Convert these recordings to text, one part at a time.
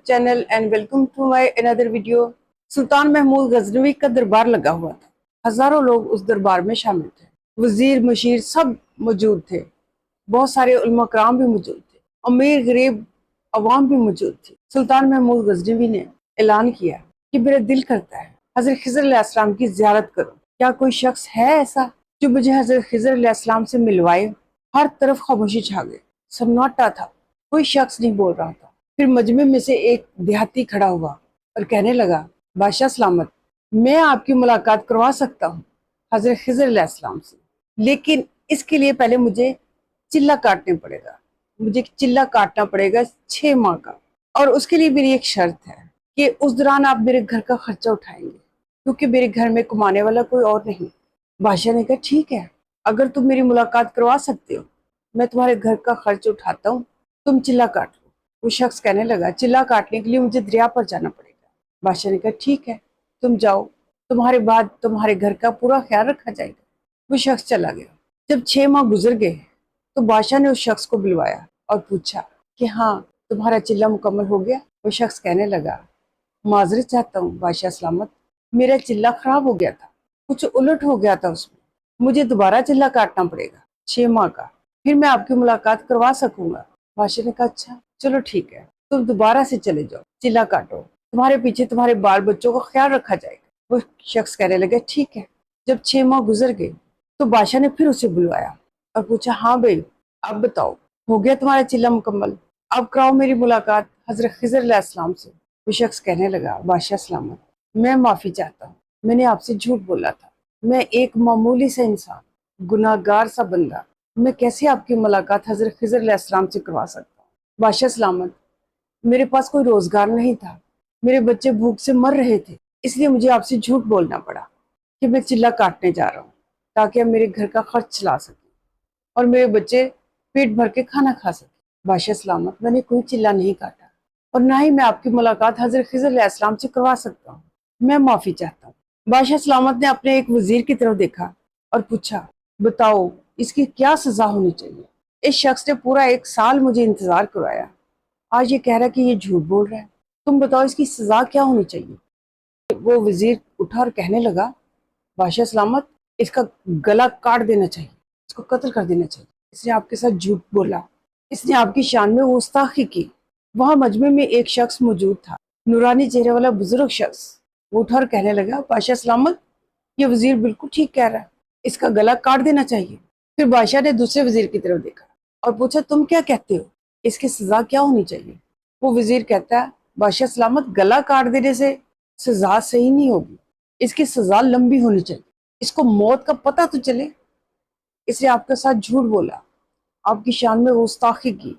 channel and welcome to my another video. सुल्तान महमूद गजनवी का दरबार लगा हुआ था। हजारों लोग उस दरबार में शामिल थे। वजीर मशीर सब मौजूद थे। बहुत सारे उलमा कराम भी मौजूद थे। अमीर गरीब अवाम भी मौजूद थी। सुल्तान महमूद गजनवी ने ऐलान किया कि मेरा दिल करता है हजरत खिज़र अलैहिस्सलाम की ज़ियारत करूं। क्या कोई शख्स है ऐसा जो मुझे हजरत खिज़र अलैहिस्सलाम से मिलवाए? हर तरफ खामोशी छा गई, सन्नाटा था, कोई शख्स नहीं बोल रहा था। फिर मजमे में से एक देहाती खड़ा हुआ और कहने लगा, बादशाह सलामत, मैं आपकी मुलाकात करवा सकता हूँ हजरत खिज़र अलैहिस्सलाम से, लेकिन इसके लिए पहले मुझे चिल्ला काटने पड़ेगा। मुझे चिल्ला काटना पड़ेगा 6 माह का, और उसके लिए मेरी एक शर्त है कि उस दौरान आप मेरे घर का खर्चा उठाएंगे, क्योंकि मेरे घर में कमाने वाला कोई और नहीं। बादशाह ने कहा, ठीक है, अगर तुम मेरी मुलाकात करवा सकते हो मैं तुम्हारे घर का खर्च उठाता हूँ, तुम चिल्ला काट लो। वो शख्स कहने लगा, चिल्ला काटने के लिए मुझे दरिया पर जाना पड़ेगा। बादशाह ने कहा, ठीक है, तुम जाओ, तुम्हारे बाद तुम्हारे घर का पूरा ख्याल रखा जाएगा। वो शख्स चला गया। जब 6 माह गुजर गए तो बादशाह ने उस शख्स को बुलवाया और पूछा कि हाँ, तुम्हारा चिल्ला मुकम्मल हो गया? वो शख्स कहने लगा, माजरत चाहता हूँ बादशाह सलामत, मेरा चिल्ला खराब हो गया था, कुछ उलट हो गया था उसमें, मुझे दोबारा चिल्ला काटना पड़ेगा 6 माह का, फिर मैं आपकी मुलाकात करवा सकूंगा। बादशाह ने कहा, अच्छा चलो ठीक है, तुम दोबारा से चले जाओ, चिल्ला काटो, तुम्हारे पीछे तुम्हारे बाल बच्चों का ख्याल रखा जाएगा। वो शख्स कहने लगे, ठीक है। जब 6 माह गुजर गए तो बादशाह ने फिर उसे बुलवाया और पूछा, हाँ भाई, अब बताओ, हो गया तुम्हारा चिल्ला मुकम्मल? अब कराओ मेरी मुलाकात हजरत खिज़र अलैहिस्सलाम से। वो शख्स कहने लगा, बादशाह सलामत, मैं माफ़ी चाहता हूँ, मैंने आपसे झूठ बोला था, मैं एक मामूली सा इंसान, गुनाहगार सा बंदा, मैं कैसे आपकी मुलाकात हजरत खिज़र अलैहिस्सलाम से करवा सकता हूँ? बादशाह सलामत, मेरे पास कोई रोज़गार नहीं था, मेरे बच्चे भूख से मर रहे थे, इसलिए मुझे आपसे झूठ बोलना पड़ा कि मैं चिल्ला काटने जा रहा हूँ, ताकि हम मेरे घर का खर्च चला सकें और मेरे बच्चे पेट भर के खाना खा सकें। बादशाह सलामत, मैंने कोई चिल्ला नहीं काटा और ना ही मैं आपकी मुलाकात हजरत खिज़र अलैहिस्सलाम से करवा सकता हूँ, मैं माफ़ी चाहता हूँ। बादशाह सलामत ने अपने एक वजीर की तरफ देखा और पूछा, बताओ इसकी क्या सज़ा होनी चाहिए? इस शख्स ने पूरा 1 साल मुझे इंतज़ार करवाया, आज ये कह रहा है कि ये झूठ बोल रहा है, तुम बताओ इसकी सज़ा क्या होनी चाहिए? वो वजीर उठा और कहने लगा, बादशाह सलामत, इसका गला काट देना चाहिए, इसको कत्ल कर देना चाहिए, इसने आपके साथ झूठ बोला, इसने आपकी शान में गुस्ताखी की। वहां मजमे में एक शख्स मौजूद था, नूरानी चेहरे वाला बुजुर्ग शख्स। वो उठा और कहने लगा, बादशाह सलामत, ये वजीर बिल्कुल ठीक कह रहा है, इसका गला काट देना चाहिए। फिर बादशाह ने दूसरे वजीर की तरफ देखा और पूछा, तुम क्या कहते हो, इसकी सजा क्या होनी चाहिए? वो वजीर कहता है, बादशाह सलामत, गला काट देने से सजा सही नहीं होगी, इसकी सजा लंबी होनी चाहिए, इसको मौत का पता तो चले। इसने आपके साथ झूठ बोला, आपकी शान में गुस्ताखी की,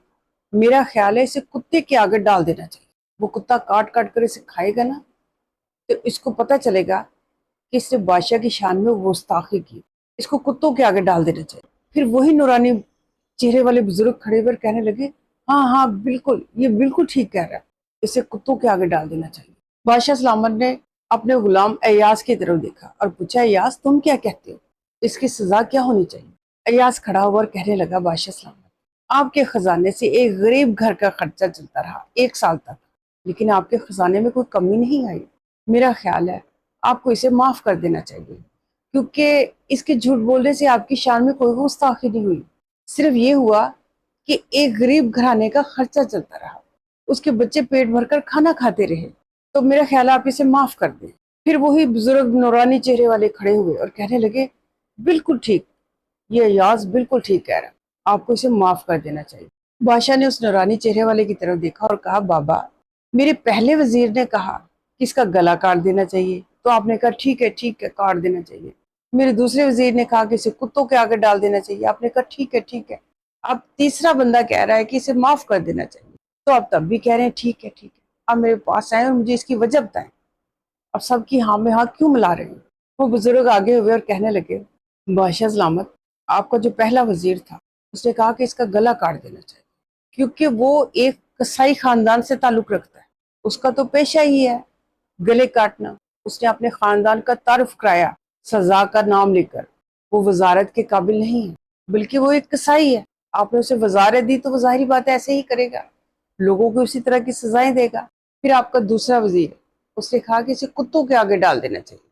मेरा ख्याल है इसे कुत्ते के आगे डाल देना चाहिए। वो कुत्ता काट काट कर इसे खाएगा ना, तो इसको पता चलेगा कि इसने बादशाह की शान में गुस्ताखी की, इसको कुत्तों के आगे डाल देना चाहिए। फिर वही नूरानी चेहरे वाले बुजुर्ग खड़े होकर कहने लगे, हाँ हाँ बिल्कुल, ये बिल्कुल ठीक कह रहा है, इसे कुत्तों के आगे डाल देना चाहिए। बादशाह सलामत ने अपने गुलाम अय्यास की तरफ देखा और पूछा, अय्यास तुम क्या कहते हो, इसकी सजा क्या होनी चाहिए? अय्यास खड़ा हुआ और कहने लगा, बादशाह सलामत, आपके खजाने से एक गरीब घर का खर्चा चलता रहा 1 साल तक, लेकिन आपके खजाने में कोई कमी नहीं आई। मेरा ख्याल है आपको इसे माफ कर देना चाहिए, क्योंकि इसके झूठ बोलने से आपकी शान में कोई गुस्ताखी नहीं हुई, सिर्फ ये हुआ कि एक गरीब घराने का खर्चा चलता रहा, उसके बच्चे पेट भरकर खाना खाते रहे, तो मेरा ख्याल है आप इसे माफ कर दें। फिर वही बुजुर्ग नूरानी चेहरे वाले खड़े हुए और कहने लगे, बिल्कुल ठीक, ये अय्याज बिल्कुल ठीक कह रहा है, आपको इसे माफ कर देना चाहिए। बादशाह ने उस नूरानी चेहरे वाले की तरफ देखा और कहा, बाबा, मेरे पहले वजीर ने कहा कि इसका गला काट देना चाहिए, तो आपने कहा ठीक है काट देना चाहिए। मेरे दूसरे वजीर ने कहा कि इसे कुत्तों के आगे डाल देना चाहिए, आपने कहा ठीक है। अब तीसरा बंदा कह रहा है कि इसे माफ कर देना चाहिए, तो आप तब भी कह रहे हैं ठीक है। अब मेरे पास आए और मुझे इसकी वजह बताएं, अब सबकी हाँ में हाँ क्यों मिला रहे हैं? वो बुजुर्ग आगे हुए और कहने लगे, बादशाह सलामत, आपका जो पहला वजीर था उसने कहा कि इसका गला काट देना चाहिए, क्योंकि वो एक कसाई खानदान से ताल्लुक रखता है, उसका तो पेशा ही है गले काटना। उसने अपने खानदान का तारुफ कराया सजा का नाम लेकर, वो वजारत के काबिल नहीं है, बल्कि वो एक कसाई है। आपने उसे वजारत दी तो वो जाहिर बात है ऐसे ही करेगा, लोगों को उसी तरह की सजाएं देगा। پھر آپ کا دوسرا وزیر، اس نے کہا کہ اسے کتوں کے آگے ڈال دینا چاہیے۔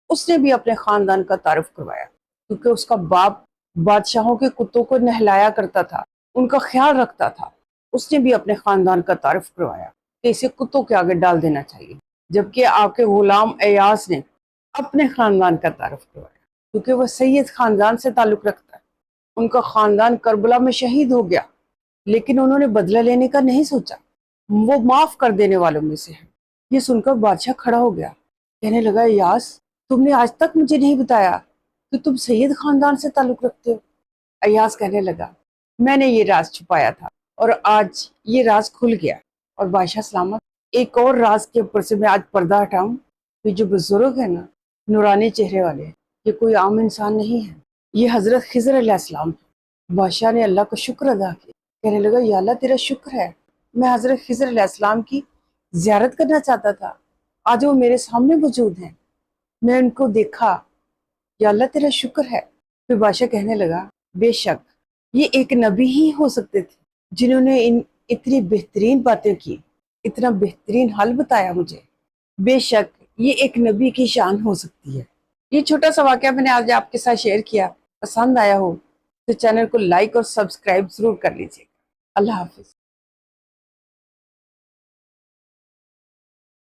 اس نے بھی اپنے خاندان کا تعارف کروایا، کیونکہ اس کا باپ بادشاہوں کے کتوں کو نہلایا کرتا تھا، ان کا خیال رکھتا تھا۔ اس نے بھی اپنے خاندان کا تعارف کروایا کہ اسے کتوں کے آگے ڈال دینا چاہیے۔ جبکہ آپ کے غلام ایاز نے اپنے خاندان کا تعارف کروایا، کیونکہ وہ سید خاندان سے تعلق رکھتا ہے۔ ان کا خاندان کربلا میں شہید ہو گیا، لیکن انہوں نے بدلہ لینے کا نہیں سوچا، وہ معاف کر دینے والوں میں سے ہے۔ یہ سن کر بادشاہ کھڑا ہو گیا، کہنے لگا ایاز، تم نے آج تک مجھے نہیں بتایا کہ تم سید خاندان سے تعلق رکھتے ہو۔ ایاز کہنے لگا، میں نے یہ راز چھپایا تھا اور آج یہ راز کھل گیا۔ اور بادشاہ سلامت، ایک اور راز کے اوپر سے میں آج پردہ ہٹاؤں، یہ جو بزرگ ہے نا، نورانی چہرے والے، یہ کوئی عام انسان نہیں ہے، یہ حضرت خضر علیہ السلام ہے۔ بادشاہ نے اللہ کا شکر ادا کیا، کہنے لگا یا اللہ تیرا شکر ہے، میں حضرت خضر علیہ السلام کی زیارت کرنا چاہتا تھا، آج وہ میرے سامنے موجود ہیں، میں ان کو دیکھا، یا اللہ تیرا شکر ہے۔ پھر بادشاہ کہنے لگا بے شک یہ ایک نبی ہی ہو سکتے تھے جنہوں نے اتنی بہترین باتیں کی، اتنا بہترین حل بتایا مجھے، بے شک یہ ایک نبی کی شان ہو سکتی ہے۔ یہ چھوٹا سا واقعہ میں نے آج آپ کے ساتھ شیئر کیا، پسند آیا ہو تو چینل کو لائک اور سبسکرائب ضرور کر لیجیے۔ اللہ حافظ۔